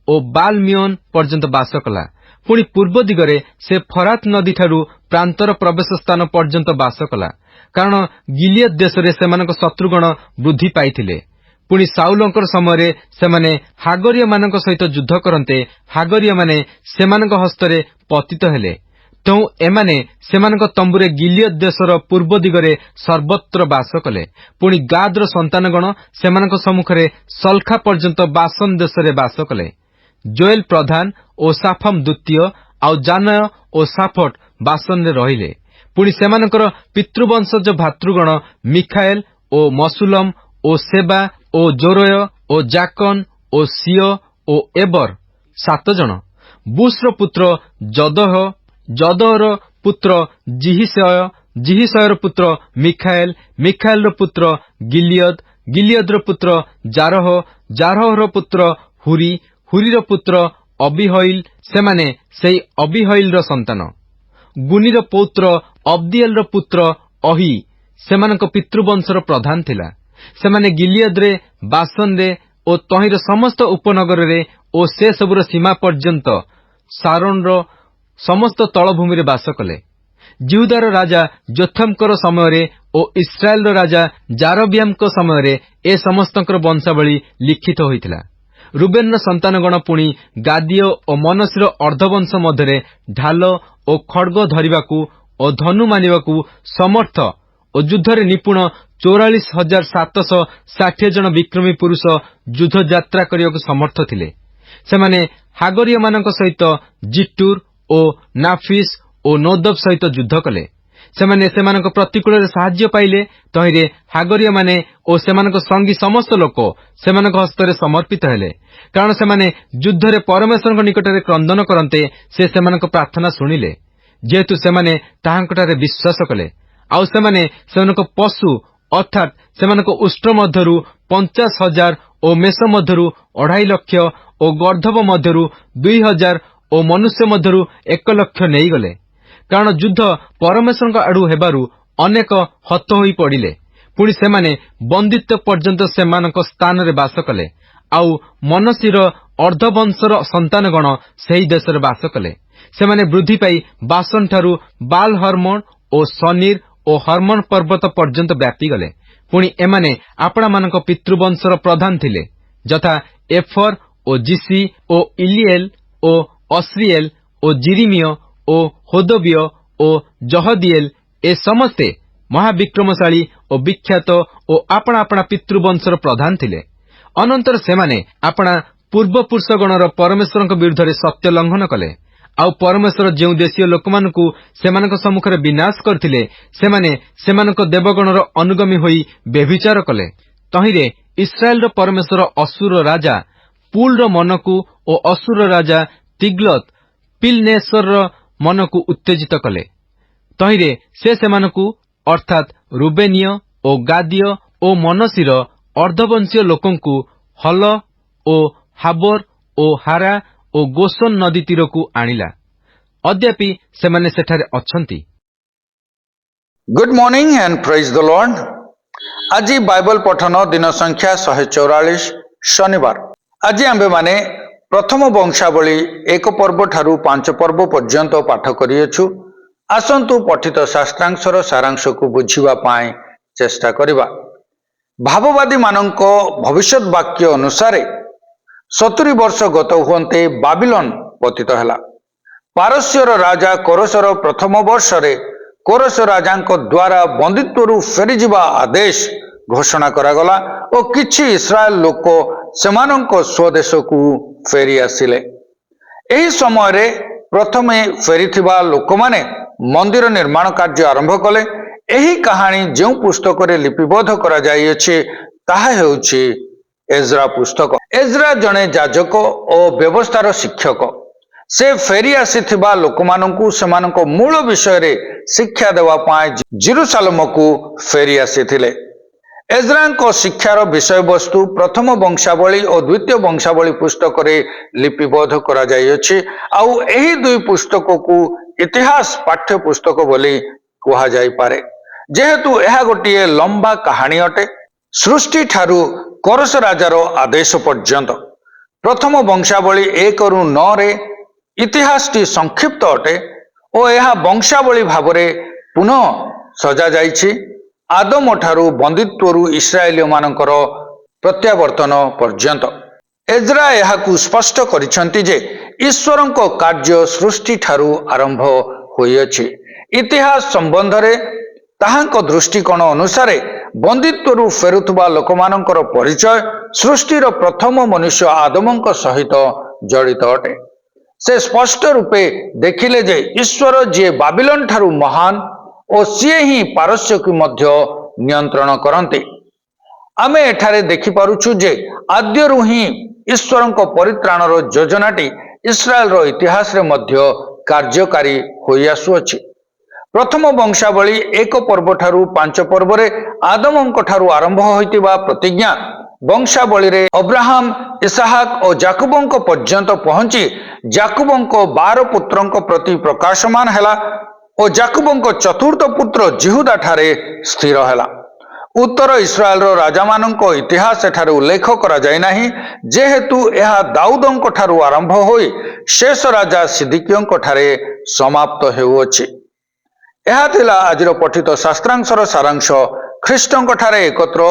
ଓ ବାଲମିଓନ ପର୍ଯ୍ୟନ୍ତ ବାସ କଲା। ପୁଣି ପୂର୍ବ ଦିଗରେ ସେ ଫରାତ ନଦୀଠାରୁ ପ୍ରାନ୍ତର ପ୍ରବେଶ ସ୍ଥାନ ପର୍ଯ୍ୟନ୍ତ ବାସ କଲା, କାରଣ ଗିଲିୟଦ ଦେଶରେ ସେମାନଙ୍କ ଶତ୍ରୁଗଣ ବୃଦ୍ଧି ପାଇଥିଲେ। ପୁଣି ସାଉଲଙ୍କର ସମୟରେ ସେମାନେ ହାଗରିୟମାନଙ୍କ ସହିତ ଯୁଦ୍ଧ କରନ୍ତେ ହାଗରିୟମାନେ ସେମାନଙ୍କ ହସ୍ତରେ ପତିତ ହେଲେ। ତେଣୁ ଏମାନେ ସେମାନଙ୍କ ତମ୍ବୁରେ ଗିଲିୟଦ ଦେଶର ପୂର୍ବ ଦିଗରେ ସର୍ବତ୍ର ବାସ କଲେ। ପୁଣି ଗାଦର ସନ୍ତାନଗଣ ସେମାନଙ୍କ ସମ୍ମୁଖରେ ସଲଖା ପର୍ଯ୍ୟନ୍ତ ବାସନ ଦେଶରେ ବାସ କଲେ। ଜୋଏଲ ପ୍ରଧାନ ଓ ସାଫମ ଦ୍ୱିତୀୟ, ଆଉ ଜାନୟ ଓ ସାଫଟ ବାସନରେ ରହିଲେ। ପୁଣି ସେମାନଙ୍କର ପିତୃବଂଶଜ ଭାତୃଗଣ ମିଖାଏଲ ଓ ମସୁଲମ ଓ ସେବା ଓ ଜୋରୟ ଓ ଜାକନ ଓ ସିଓ ଓ ଏବର 7 ଜଣ। ବୁସର ପୁତ୍ର ଜଦହ ଯଦୋର ପୁତ୍ର ଜିହିଷୟ, ଜିହିଷୟର ପୁତ୍ର ମିଖାଏଲ, ମିଖାଏଲର ପୁତ୍ର ଗିଲିୟଦ, ଗିଲିୟଦର ପୁତ୍ର ଜାରହ, ଜାରହର ପୁତ୍ର ହୁରି, ହୁରିର ପୁତ୍ର ଅବିହଇଲ। ସେମାନେ ସେଇ ଅବିହଇଲର ସନ୍ତାନ। ଗୁନିର ପୌତ୍ର ଅବ୍ଦିଏଲର ପୁତ୍ର ଅହି ସେମାନଙ୍କ ପିତୃବଂଶର ପ୍ରଧାନ ଥିଲା। ସେମାନେ ଗିଲିୟଦରେ, ବାସନରେ ଓ ତହିଁର ସମସ୍ତ ଉପନଗରରେ ଓ ସେ ସବୁର ସୀମା ପର୍ଯ୍ୟନ୍ତ ସାରୋନର ସମସ୍ତ ତଳଭୂମିରେ ବାସ କଲେ। ଜିହୁଦାର ରାଜା ଯୋଥମଙ୍କର ସମୟରେ ଓ ଇସ୍ରାଏଲର ରାଜା ଜାରବିୟାମଙ୍କ ସମୟରେ ଏ ସମସ୍ତଙ୍କର ବଂଶାବଳୀ ଲିଖିତ ହୋଇଥିଲା। ରୁବେନର ସନ୍ତାନଗଣ ପୁଣି ଗାଦୀୟ ଓ ମନସୀର ଅର୍ଦ୍ଧବଂଶ ମଧ୍ୟରେ ଢାଲ ଓ ଖଡ୍ଗ ଧରିବାକୁ ଓ ଧନୁ ମାନିବାକୁ ସମର୍ଥ ଓ ଯୁଦ୍ଧରେ ନିପୁଣ 44,760 ଜଣ ବିକ୍ରମୀ ପୁରୁଷ ଯୁଦ୍ଧ ଯାତ୍ରା କରିବାକୁ ସମର୍ଥ ଥିଲେ। ସେମାନେ ହାଗରିୟମାନଙ୍କ ସହିତ ଜିଟୁର ଓ ନାଫିସ ଓ ନୋଦବ ସହିତ ଯୁଦ୍ଧ କଲେ। ସେମାନେ ସେମାନଙ୍କ ପ୍ରତିକୂଳରେ ସାହାଯ୍ୟ ପାଇଲେ। ତହିଁରେ ହାଗରିୟମାନେ ଓ ସେମାନଙ୍କ ସଙ୍ଗୀ ସମସ୍ତ ଲୋକ ସେମାନଙ୍କ ହସ୍ତରେ ସମର୍ପିତ ହେଲେ, କାରଣ ସେମାନେ ଯୁଦ୍ଧରେ ପରମେଶ୍ୱରଙ୍କ ନିକଟରେ କ୍ରନ୍ଦନ କରନ୍ତେ ସେ ସେମାନଙ୍କ ପ୍ରାର୍ଥନା ଶୁଣିଲେ, ଯେହେତୁ ସେମାନେ ତାହାଙ୍କଠାରେ ବିଶ୍ୱାସ କଲେ। ଆଉ ସେମାନେ ସେମାନଙ୍କ ପଶୁ ଅର୍ଥାତ୍ ସେମାନଙ୍କ ଉଷ୍ଟ୍ର ମଧ୍ୟରୁ 50,000 ଓ ମେଷ ମଧ୍ୟରୁ 2.5 ଲକ୍ଷ ଓ ଗର୍ଦ୍ଧବ ମଧ୍ୟରୁ 2,000 ଓ ମନୁଷ୍ୟ ମଧ୍ୟରୁ 1 ଲକ୍ଷ ନେଇଗଲେ, କାରଣ ଯୁଦ୍ଧ ପରମେଶ୍ୱରଙ୍କ ଆଡୁ ହେବାରୁ ଅନେକ ହତ ହୋଇ ପଡ଼ିଲେ। ପୁଣି ସେମାନେ ବନ୍ଦିତ୍ୱ ପର୍ଯ୍ୟନ୍ତ ସେମାନଙ୍କ ସ୍ଥାନରେ ବାସ କଲେ। ଆଉ ମନସୀର ଅର୍ଦ୍ଧବଂଶର ସନ୍ତାନଗଣ ସେହି ଦେଶରେ ବାସ କଲେ। ସେମାନେ ବୃଦ୍ଧି ପାଇ ବାସନଠାରୁ ବାଲ ହର୍ମୋନ ଓ ସନିର ଓ ହର୍ମୋନ ପର୍ବତ ପର୍ଯ୍ୟନ୍ତ ବ୍ୟାପିଗଲେ। ପୁଣି ଏମାନେ ଆପଣାମାନଙ୍କ ପିତୃବଂଶର ପ୍ରଧାନ ଥିଲେ, ଯଥା ଏଫର ଓ ଜିସି ଓ ଇଲିଏଲ ଓ ଅସ୍ରିଏଲ ଓ ଜିରିମିୟ ଓ ହୋଦବିୟ ଓ ଜହଦିଏଲ। ଏ ସମସ୍ତେ ମହାବିକ୍ରମଶାଳୀ ଓ ବିଖ୍ୟାତ ଓ ଆପଣା ଆପଣା ପିତୃବଂଶର ପ୍ରଧାନ ଥିଲେ। ଅନନ୍ତର ସେମାନେ ଆପଣା ପୂର୍ବପୁରୁଷଗଣର ପରମେଶ୍ୱରଙ୍କ ବିରୁଦ୍ଧରେ ସତ୍ୟ ଲଙ୍ଘନ କଲେ। ଆଉ ପରମେଶ୍ୱର ଯେଉଁ ଦେଶୀୟ ଲୋକମାନଙ୍କୁ ସେମାନଙ୍କ ସମ୍ମୁଖରେ ବିନାଶ କରିଥିଲେ, ସେମାନେ ସେମାନଙ୍କ ଦେବଗଣର ଅନୁଗମୀ ହୋଇ ବ୍ୟଭିଚାର କଲେ। ତହିଁରେ ଇସ୍ରାଏଲର ପରମେଶ୍ୱର ଅସୁର ରାଜା ପୁଲର ମନକୁ ଓ ଅସୁର ରାଜା ତିଗ୍ଲତ ପିଲନେସରର ମନକୁ ଉତ୍ତେଜିତ କଲେ। ତହିଁରେ ସେ ସେମାନଙ୍କୁ ଅର୍ଥାତ୍ ରୁବେନୀୟ ଓ ଗାଦୀୟ ଓ ମନସୀର ଅର୍ଦ୍ଧବଂଶୀୟ ଲୋକଙ୍କୁ ହଲ ଓ ହାବୋର ଓ ହାରା ଓ ଗୋସନ ନଦୀ ତୀରକୁ ଆଣିଲା। ଅଦ୍ୟାପି ସେମାନେ ସେଠାରେ ଅଛନ୍ତି। ଗୁଡ୍ ମର୍ଣ୍ଣିଂ ଆଣ୍ଡ ପ୍ରେଜ୍ ଦ ଲର୍ଡ। ଆଜି ବାଇବଲ ପଠନ ଦିନ ସଂଖ୍ୟା 144, ଶନିବାର। ଆଜି ଆମ୍ଭେମାନେ ପ୍ରଥମ ବଂଶାବଳୀ 1 ପର୍ବ ଠାରୁ 5 ପର୍ବ ପର୍ଯ୍ୟନ୍ତ ପାଠ କରିଅଛୁ। ଆସନ୍ତୁ ପଠିତ ଶାସ୍ତ୍ରାଂଶର ସାରାଂଶକୁ ବୁଝିବା ପାଇଁ ଚେଷ୍ଟା କରିବା। ଭାବବାଦୀମାନଙ୍କ ଭବିଷ୍ୟତ ବାକ୍ୟ ଅନୁସାରେ 70 ବର୍ଷ ଗତ ହୁଅନ୍ତେ ବାବିଲନ ପତିତ ହେଲା। ପାରସ୍ୟର ରାଜା କୋରସର ପ୍ରଥମ ବର୍ଷରେ କୋରସ ରାଜାଙ୍କ ଦ୍ୱାରା ବନ୍ଦିତ୍ୱରୁ ଫେରିଯିବା ଆଦେଶ ଘୋଷଣା କରାଗଲା ଓ କିଛି ଇସ୍ରାଏଲ ଲୋକ ସେମାନଙ୍କ ସ୍ୱଦେଶକୁ ଫେରି ଆସିଲେ। ଏହି ସମୟରେ ପ୍ରଥମେ ଫେରିଥିବା ଲୋକମାନେ ମନ୍ଦିର ନିର୍ମାଣ କାର୍ଯ୍ୟ ଆରମ୍ଭ କଲେ। ଏହି କାହାଣୀ ଯେଉଁ ପୁସ୍ତକରେ ଲିପିବଦ୍ଧ କରାଯାଇଅଛି ତାହା ହେଉଛି ଏଜ୍ରା ପୁସ୍ତକ। ଏଜ୍ରା ଜଣେ ଯାଜକ ଓ ବ୍ୟବସ୍ଥାର ଶିକ୍ଷକ। ସେ ଫେରି ଆସିଥିବା ଲୋକମାନଙ୍କୁ ସେମାନଙ୍କ ମୂଳ ବିଷୟରେ ଶିକ୍ଷା ଦେବା ପାଇଁ ଜେରୁସାଲେମକୁ ଫେରି ଆସିଥିଲେ। ଏଜ୍ରାଙ୍କ ଶିକ୍ଷାର ବିଷୟବସ୍ତୁ ପ୍ରଥମ ବଂଶାବଳୀ ଓ ଦ୍ୱିତୀୟ ବଂଶାବଳୀ ପୁସ୍ତକରେ ଲିପିବଦ୍ଧ କରାଯାଇଅଛି। ଆଉ ଏହି ଦୁଇ ପୁସ୍ତକକୁ ଇତିହାସ ପାଠ୍ୟ ପୁସ୍ତକ ବୋଲି କୁହାଯାଇପାରେ, ଯେହେତୁ ଏହା ଗୋଟିଏ ଲମ୍ବା କାହାଣୀ ଅଟେ, ସୃଷ୍ଟି ଠାରୁ କୋରସ ରାଜାର ଆଦେଶ ପର୍ଯ୍ୟନ୍ତ। ପ୍ରଥମ ବଂଶାବଳୀ 1ରୁ 9ରେ ଇତିହାସଟି ସଂକ୍ଷିପ୍ତ ଅଟେ ଓ ଏହା ବଂଶାବଳୀ ଭାବରେ ପୁନଃ ସଜାଯାଇଛି ଆଦମଠାରୁ ବନ୍ଦିତ୍ୱରୁ ଇସ୍ରାଏଲୀୟମାନଙ୍କର ପ୍ରତ୍ୟାବର୍ତ୍ତନ ପର୍ଯ୍ୟନ୍ତ। ଏଜ୍ରା ଏହାକୁ ସ୍ପଷ୍ଟ କରିଛନ୍ତି ଯେ ଈଶ୍ୱରଙ୍କ କାର୍ଯ୍ୟ ସୃଷ୍ଟି ଠାରୁ ଆରମ୍ଭ ହୋଇଅଛି। ଇତିହାସ ସମ୍ବନ୍ଧରେ ତାହାଙ୍କ ଦୃଷ୍ଟିକୋଣ ଅନୁସାରେ ବନ୍ଦିତ୍ୱରୁ ଫେରୁଥିବା ଲୋକମାନଙ୍କର ପରିଚୟ ସୃଷ୍ଟିର ପ୍ରଥମ ମନୁଷ୍ୟ ଆଦମଙ୍କ ସହିତ ଜଡ଼ିତ ଅଟେ। ସେ ସ୍ପଷ୍ଟ ରୂପେ ଦେଖିଲେ ଯେ ଈଶ୍ୱର ଯିଏ ବାବିଲନ ଠାରୁ ମହାନ ଓ ସିଏ ହିଁ ପାରସ୍ୟକୁ ମଧ୍ୟ ନିୟନ୍ତ୍ରଣ କରନ୍ତି। ଆମେ ଏଠାରେ ଦେଖିପାରୁଛୁ ଯେ ଆଦ୍ୟରୁ ହିଁ ଈଶ୍ୱରଙ୍କ ପରିତ୍ରାଣର ଯୋଜନାଟି ଇସ୍ରାଏଲର ଇତିହାସରେ ମଧ୍ୟ କାର୍ଯ୍ୟକାରୀ ହୋଇ ଆସୁଅଛି। ପ୍ରଥମ ବଂଶାବଳୀ 1 ପର୍ବ ଠାରୁ 5 ପର୍ବରେ ଆଦମଙ୍କ ଠାରୁ ଆରମ୍ଭ ହୋଇଥିବା ପ୍ରତିଜ୍ଞା ବଂଶାବଳୀରେ ଅବ୍ରାହମ, ଇସାହାକ ଓ ଜାକୁବଙ୍କ ପର୍ଯ୍ୟନ୍ତ ପହଞ୍ଚି ଜାକୁବଙ୍କ 12 ପୁତ୍ରଙ୍କ ପ୍ରତି ପ୍ରକାଶମାନ ହେଲା ଓ ଜାକୁବଙ୍କ ଚତୁର୍ଥ ପୁତ୍ର ଜିହୁଦା ଠାରେ ସ୍ଥିର ହେଲା। ଉତ୍ତର ଇସ୍ରାଏଲର ରାଜାମାନଙ୍କ ଇତିହାସ ଏଠାରେ ଉଲ୍ଲେଖ କରାଯାଇନାହିଁ, ଯେହେତୁ ଏହା ଦାଉଦଙ୍କ ଠାରୁ ଆରମ୍ଭ ହୋଇ ଶେଷ ରାଜା ସିଦିକିଓଙ୍କ ଠାରେ ସମାପ୍ତ ହେଉଅଛି। ଏହା ଥିଲା ଆଜିର ପଠିତ ଶାସ୍ତ୍ରାଂଶର ସାରାଂଶ। ଖ୍ରୀଷ୍ଟଙ୍କ ଠାରେ ଏକତ୍ର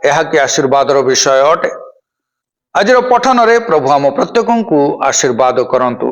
ଏହା କି ଆଶୀର୍ବାଦର ବିଷୟ ଅଟେ। ଆଜିର ପଠନରେ ପ୍ରଭୁ ଆମ ପ୍ରତ୍ୟେକଙ୍କୁ ଆଶୀର୍ବାଦ କରନ୍ତୁ।